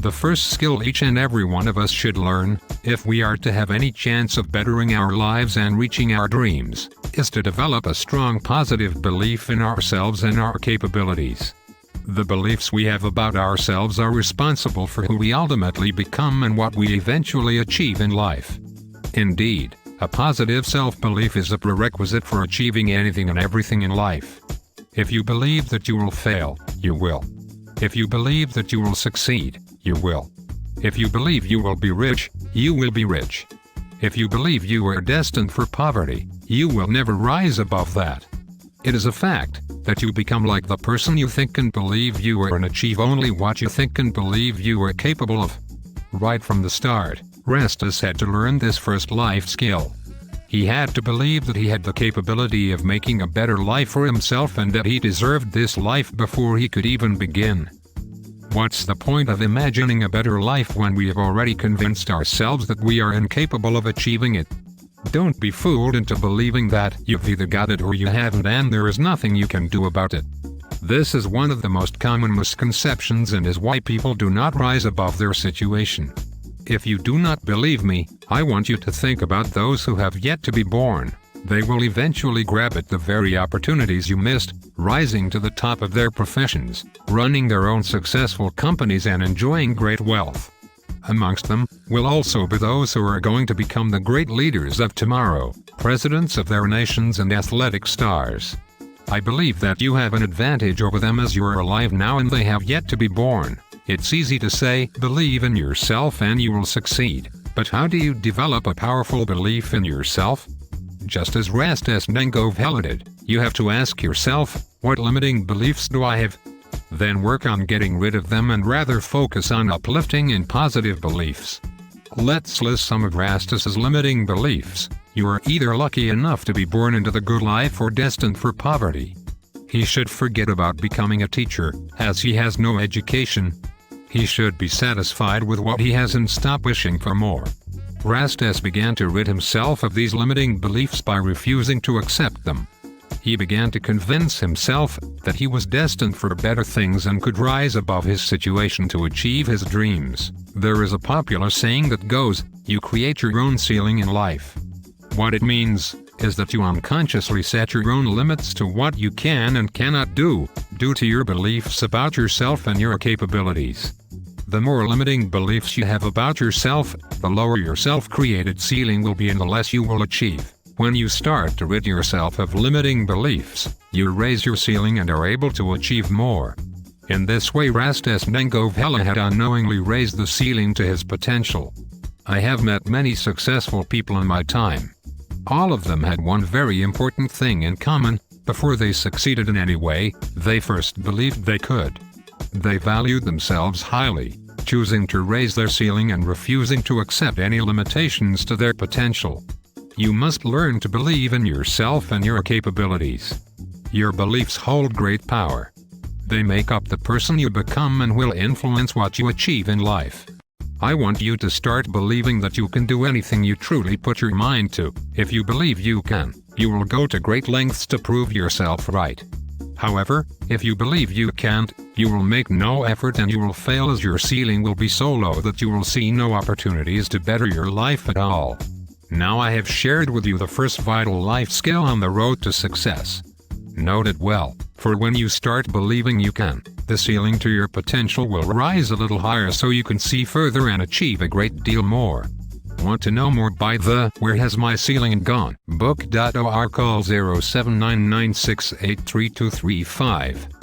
The first skill each and every one of us should learn, if we are to have any chance of bettering our lives and reaching our dreams, is to develop a strong positive belief in ourselves and our capabilities. The beliefs we have about ourselves are responsible for who we ultimately become and what we eventually achieve in life. Indeed, a positive self-belief is a prerequisite for achieving anything and everything in life. If you believe that you will fail, you will. If you believe that you will succeed, you will. If you believe you will be rich, you will be rich. If you believe you are destined for poverty, you will never rise above that. It is a fact that you become like the person you think and believe you are and achieve only what you think and believe you are capable of. Right from the start, Rastus had to learn this first life skill. He had to believe that he had the capability of making a better life for himself and that he deserved this life before he could even begin. What's the point of imagining a better life when we have already convinced ourselves that we are incapable of achieving it? Don't be fooled into believing that you've either got it or you haven't and there is nothing you can do about it. This is one of the most common misconceptions and is why people do not rise above their situation. If you do not believe me, I want you to think about those who have yet to be born. They will eventually grab at the very opportunities you missed, rising to the top of their professions, running their own successful companies and enjoying great wealth. Amongst them will also be those who are going to become the great leaders of tomorrow, presidents of their nations and athletic stars. I believe that you have an advantage over them as you are alive now and they have yet to be born. It's easy to say, believe in yourself and you will succeed, but how do you develop a powerful belief in yourself? Just as Rastus did, you have to ask yourself, what limiting beliefs do I have? Then work on getting rid of them and rather focus on uplifting and positive beliefs. Let's list some of Rastus's limiting beliefs. You are either lucky enough to be born into the good life or destined for poverty. He should forget about becoming a teacher, as he has no education. He should be satisfied with what he has and stop wishing for more. Rastus began to rid himself of these limiting beliefs by refusing to accept them. He began to convince himself that he was destined for better things and could rise above his situation to achieve his dreams. There is a popular saying that goes, you create your own ceiling in life. What it means is that you unconsciously set your own limits to what you can and cannot do, due to your beliefs about yourself and your capabilities. The more limiting beliefs you have about yourself, the lower your self-created ceiling will be and the less you will achieve. When you start to rid yourself of limiting beliefs, you raise your ceiling and are able to achieve more. In this way Rastus had unknowingly raised the ceiling to his potential. I have met many successful people in my time. All of them had one very important thing in common: before they succeeded in any way, they first believed they could. They valued themselves highly, choosing to raise their ceiling and refusing to accept any limitations to their potential. You must learn to believe in yourself and your capabilities. Your beliefs hold great power. They make up the person you become and will influence what you achieve in life. I want you to start believing that you can do anything you truly put your mind to. If you believe you can, you will go to great lengths to prove yourself right. However, if you believe you can't, you will make no effort and you will fail as your ceiling will be so low that you will see no opportunities to better your life at all. Now I have shared with you the first vital life skill on the road to success. Note it well, for when you start believing you can, the ceiling to your potential will rise a little higher so you can see further and achieve a great deal more. Want to know more? Buy the Where Has My Ceiling Gone book. Or call 0799683235.